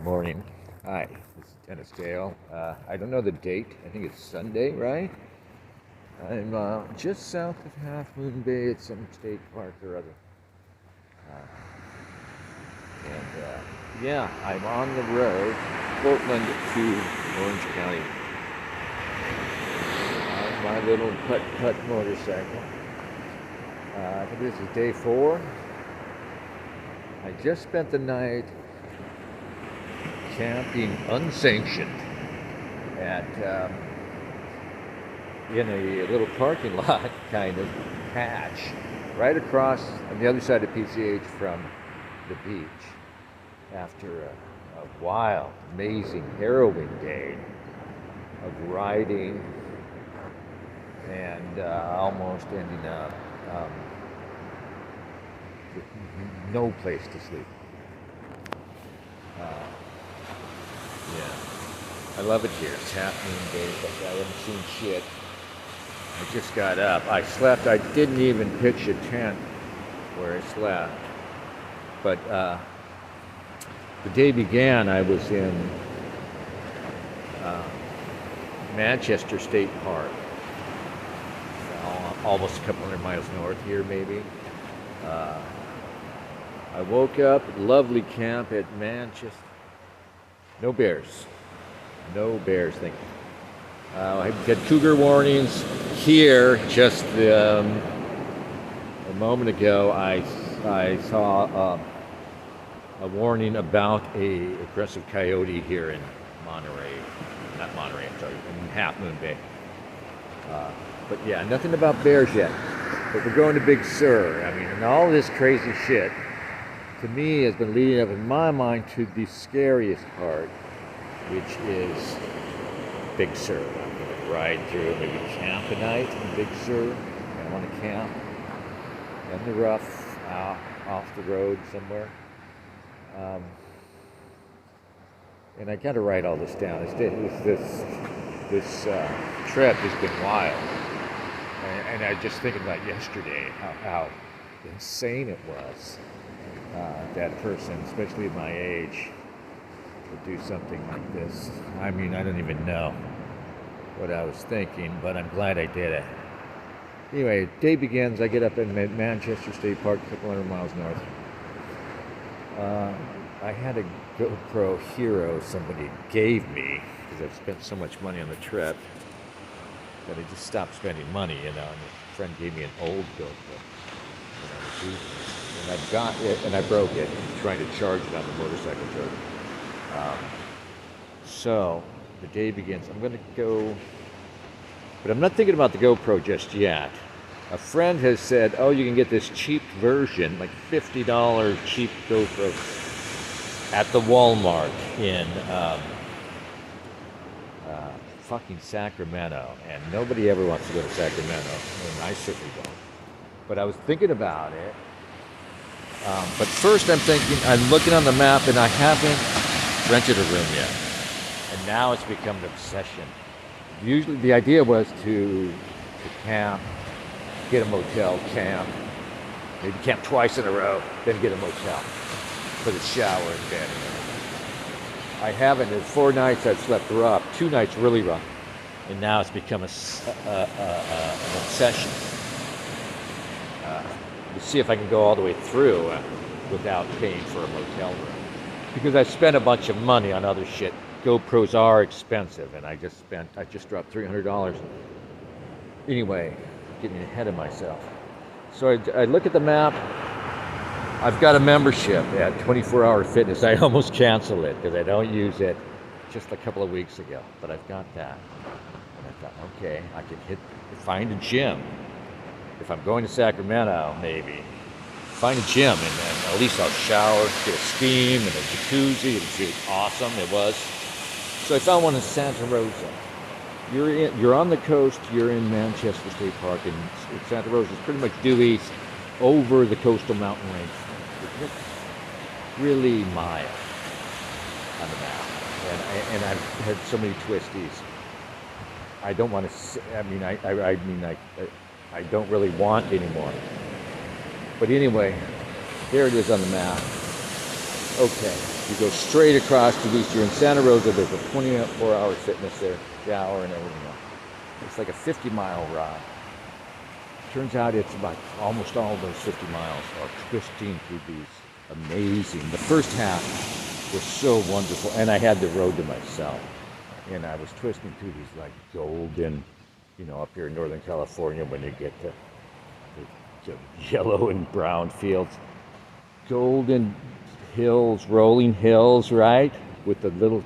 morning. Hi, this is Dennis Dale. I don't know the date. I think it's Sunday, right? I'm just south of Half Moon Bay at some state park or other. Yeah, I'm on the road, Portland to Orange County, on my little putt-putt motorcycle. I think this is day 4. I just spent the night camping unsanctioned at in a little parking lot kind of patch right across on the other side of PCH from the beach after a wild, amazing, harrowing day of riding and almost ending up with no place to sleep. Yeah, I love it here. It's Half Moon Bay, but I haven't seen shit. I just got up. I slept. I didn't even pitch a tent where I slept. But the day began, I was in Manchester State Park, almost a couple hundred miles north here, maybe. I woke up, lovely camp at Manchester. No bears. No bears, thank you. I had cougar warnings here just a moment ago. I saw a warning about a aggressive coyote here in Monterey. Not Monterey, I'm sorry, in Half Moon Bay. But yeah, nothing about bears yet. But we're going to Big Sur. I mean, and all this crazy shit, to me, has been leading up in my mind to the scariest part, which is Big Sur. I'm going to ride through, maybe camp a night in Big Sur. I want to camp in the rough, off the road somewhere. And I got to write all this down. This trip has been wild. And I just thinking about yesterday, how insane it was. That person, especially at my age, would do something like this. I mean, I don't even know what I was thinking, but I'm glad I did it. Anyway, day begins. I get up in Manchester State Park, a couple hundred miles north. I had a GoPro Hero somebody gave me because I've spent so much money on the trip that I just stopped spending money, And a friend gave me an old GoPro. And I've got it, and I broke it, trying to charge it on the motorcycle charger. So the day begins. I'm going to go, but I'm not thinking about the GoPro just yet. A friend has said, oh, you can get this cheap version, like $50 cheap GoPro at the Walmart in fucking Sacramento. And nobody ever wants to go to Sacramento, and I certainly don't. But I was thinking about it. But first I'm looking on the map, and I haven't rented a room yet. And now it's become an obsession. Usually the idea was to camp, get a motel, camp, maybe camp twice in a row, then get a motel for the shower and bed. I haven't. In 4 nights I've slept rough, 2 nights really rough, and now it's become an obsession. To see if I can go all the way through without paying for a motel room, because I spent a bunch of money on other shit. GoPros are expensive, and I just dropped $300. Anyway, getting ahead of myself. So I look at the map. I've got a membership at 24 Hour Fitness. I almost canceled it because I don't use it just a couple of weeks ago, but I've got that. And I thought, okay, I can find a gym. If I'm going to Sacramento, maybe find a gym, and then at least I'll shower, get a steam and a jacuzzi. It was awesome. It was. So I found one in Santa Rosa. You're on the coast. You're in Manchester State Park, and Santa Rosa is pretty much due east over the coastal mountain range. It's really mild on the map, and I've had so many twisties. I don't want to. I don't really want anymore. But anyway, there it is on the map. Okay, you go straight across to the you're in Santa Rosa. There's a 24-hour fitness there, shower and everything else. It's like a 50-mile ride. Turns out it's about almost all of those 50 miles are twisting through these amazing. The first half was so wonderful, and I had the road to myself. And I was twisting through these like golden, up here in Northern California when you get to the yellow and brown fields, golden hills, rolling hills, right? With the little,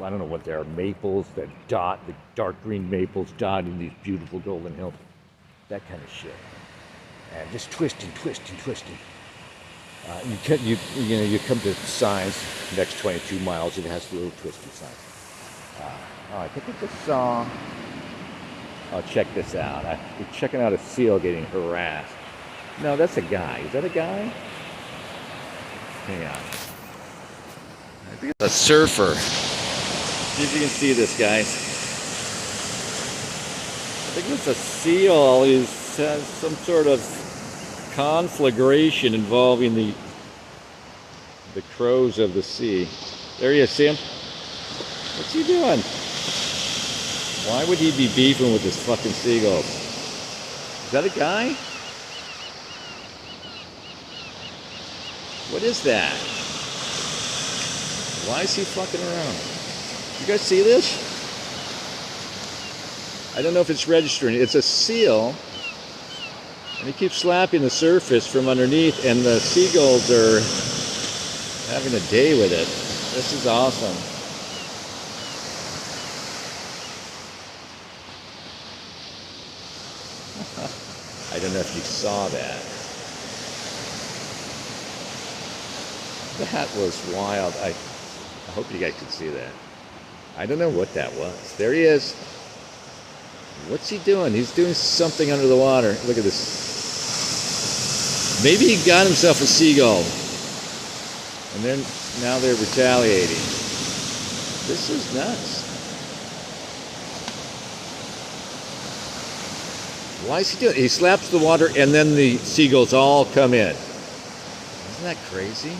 I don't know what they are, maples that dot, the dark green maples dotting these beautiful golden hills. That kind of shit. And just twisting. You come to signs, next 22 miles, it has the little twisty signs. I think I just saw, check this out. We're checking out a seal getting harassed. No, that's a guy. Is that a guy? Hang on. I think it's a surfer. See if you can see this, guys. I think it's a seal. He has some sort of conflagration involving the crows of the sea. There he is, see him? What's he doing? Why would he be beefing with his fucking seagulls? Is that a guy? What is that? Why is he fucking around? You guys see this? I don't know if it's registering. It's a seal. And he keeps slapping the surface from underneath, and the seagulls are having a day with it. This is awesome. I don't know if you saw that. That was wild. I hope you guys could see that. I don't know what that was. There he is. What's he doing? He's doing something under the water. Look at this. Maybe he got himself a seagull. And then now they're retaliating. This is nuts. Why is he doing it? He slaps the water and then the seagulls all come in. Isn't that crazy?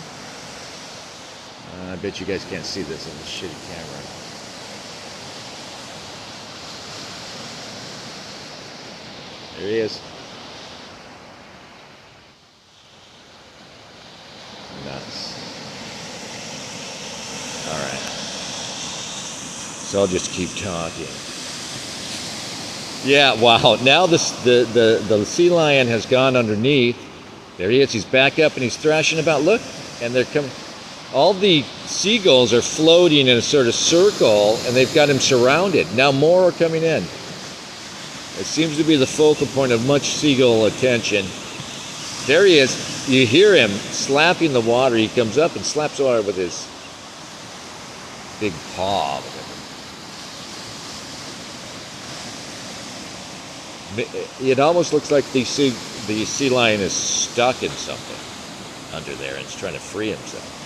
I bet you guys can't see this on the shitty camera. There he is. Nuts. Alright. So I'll just keep talking. Yeah, wow. Now the sea lion has gone underneath. There he is. He's back up and he's thrashing about. Look, and they're coming. All the seagulls are floating in a sort of circle, and they've got him surrounded. Now more are coming in. It seems to be the focal point of much seagull attention. There he is. You hear him slapping the water. He comes up and slaps the water with his big paw. It almost looks like the sea lion is stuck in something under there and is trying to free himself.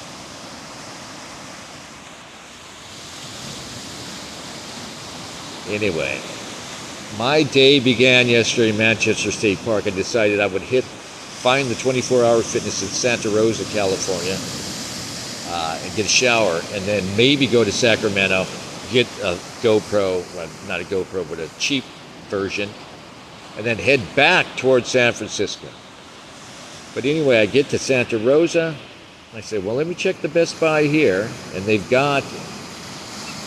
Anyway, my day began yesterday in Manchester State Park. I decided I would find the 24-hour fitness in Santa Rosa, California, and get a shower, and then maybe go to Sacramento, get a GoPro, well, not a GoPro, but a cheap version, and then head back towards San Francisco. But anyway, I get to Santa Rosa. I say, well, let me check the Best Buy here. And they've got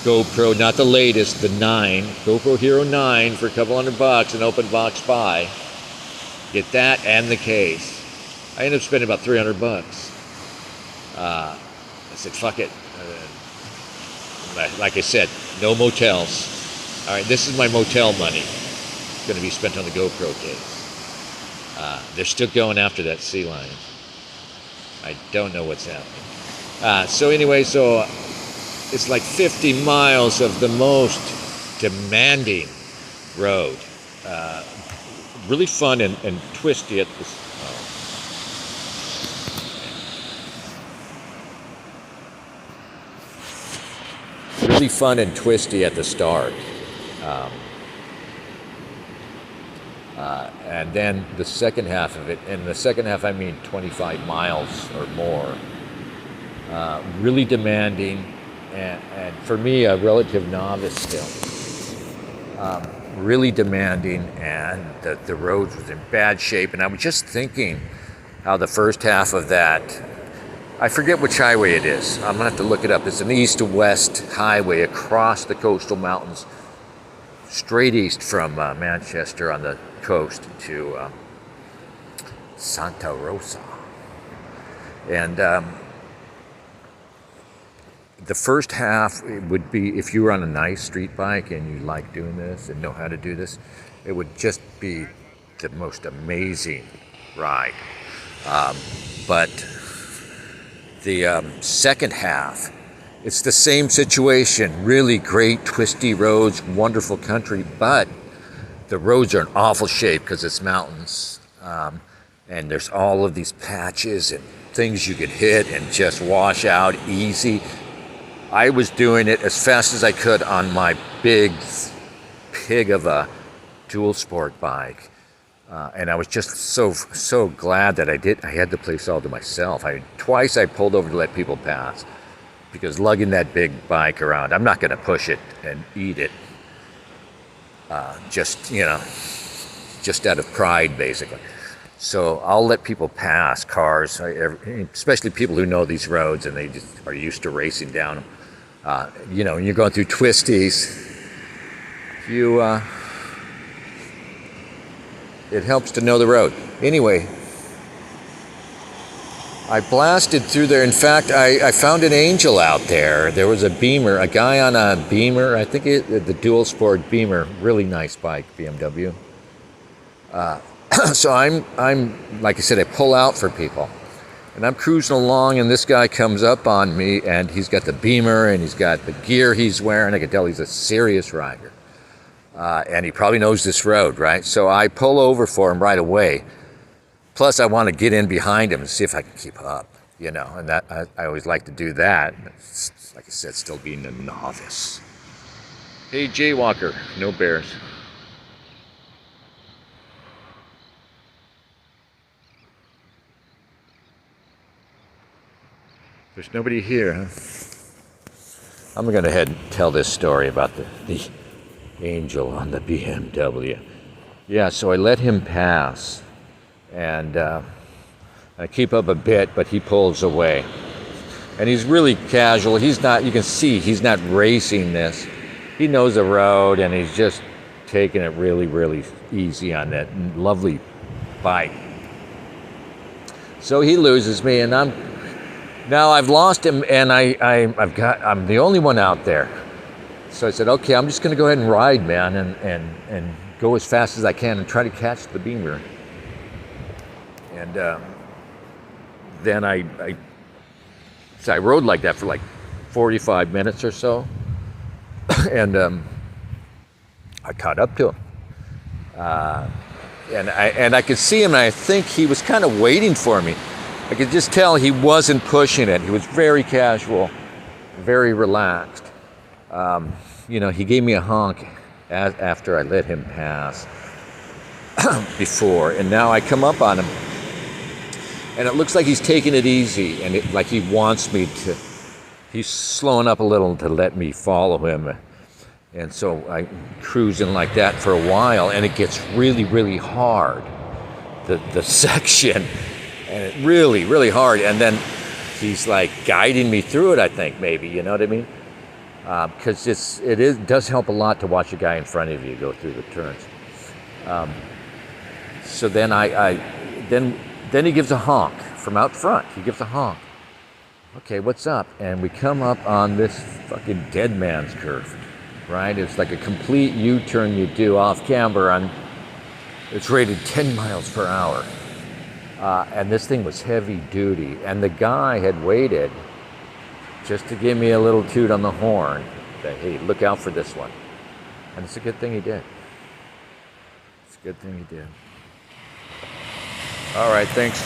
GoPro, not the latest, the 9, GoPro Hero 9 for a couple $100, an open box buy. Get that and the case. I ended up spending about $300. I said, fuck it. Like I said, no motels. All right, this is my motel money. Going to be spent on the GoPro case. They're still going after that sea lion. I don't know what's happening. So anyway, it's like 50 miles of the most demanding road. Really fun and twisty at this. Really fun and twisty at the start. And then the second half of it, and the second half I mean 25 miles or more, really demanding, and for me, a relative novice still. Really demanding, and the roads was in bad shape. And I was just thinking how the first half of that, I forget which highway it is. I'm gonna have to look it up. It's an east to west highway across the coastal mountains, straight east from Manchester on the coast to Santa Rosa. And the first half would be, if you were on a nice street bike and you like doing this and know how to do this, it would just be the most amazing ride. But the second half, it's the same situation. Really great twisty roads, wonderful country, but the roads are in awful shape because it's mountains. And there's all of these patches and things you could hit and just wash out easy. I was doing it as fast as I could on my big pig of a dual sport bike. And I was just so glad that I had the place all to myself. Twice I pulled over to let people pass, because lugging that big bike around, I'm not going to push it and eat it. Just out of pride, basically. So I'll let people pass, cars, especially people who know these roads and they just are used to racing down them. When you're going through twisties, it helps to know the road. Anyway, I blasted through there. In fact, I found an angel out there. There was a Beamer, a guy on a Beamer. I think the dual sport Beamer, really nice bike, BMW. So I'm like I said, I pull out for people, and I'm cruising along, and this guy comes up on me, and he's got the Beamer, and he's got the gear he's wearing. I can tell he's a serious rider, and he probably knows this road, right? So I pull over for him right away. Plus, I want to get in behind him and see if I can keep up, and that I always like to do that. Like I said, still being a novice. Hey, jaywalker, no bears. There's nobody here, huh? I'm going to go ahead and tell this story about the angel on the BMW. Yeah, so I let him pass, and I keep up a bit, but he pulls away. And he's really casual. He's not, you can see, he's not racing this. He knows the road, and he's just taking it really, really easy on that lovely bike. So he loses me, and now I've lost him, and I'm the only one out there. So I said, okay, I'm just going to go ahead and ride, man, and go as fast as I can and try to catch the Beamer. And then I rode like that for like 45 minutes or so, and I caught up to him. And I could see him, and I think he was kind of waiting for me. I could just tell he wasn't pushing it. He was very casual, very relaxed. He gave me a honk after I let him pass before, and now I come up on him, and it looks like he's taking it easy, and like he wants me to. He's slowing up a little to let me follow him, and so I'm cruising like that for a while, and it gets really, really hard, the section. And it really, really hard. And then he's like guiding me through it, I think, maybe, you know what I mean? Because it does help a lot to watch a guy in front of you go through the turns. So then then he gives a honk from out front. He gives a honk. Okay, what's up? And we come up on this fucking dead man's curve, right? It's like a complete U-turn you do off camber it's rated 10 miles per hour. And this thing was heavy duty, and the guy had waited just to give me a little toot on the horn that, hey, look out for this one. And it's a good thing he did. It's a good thing he did. All right, thanks.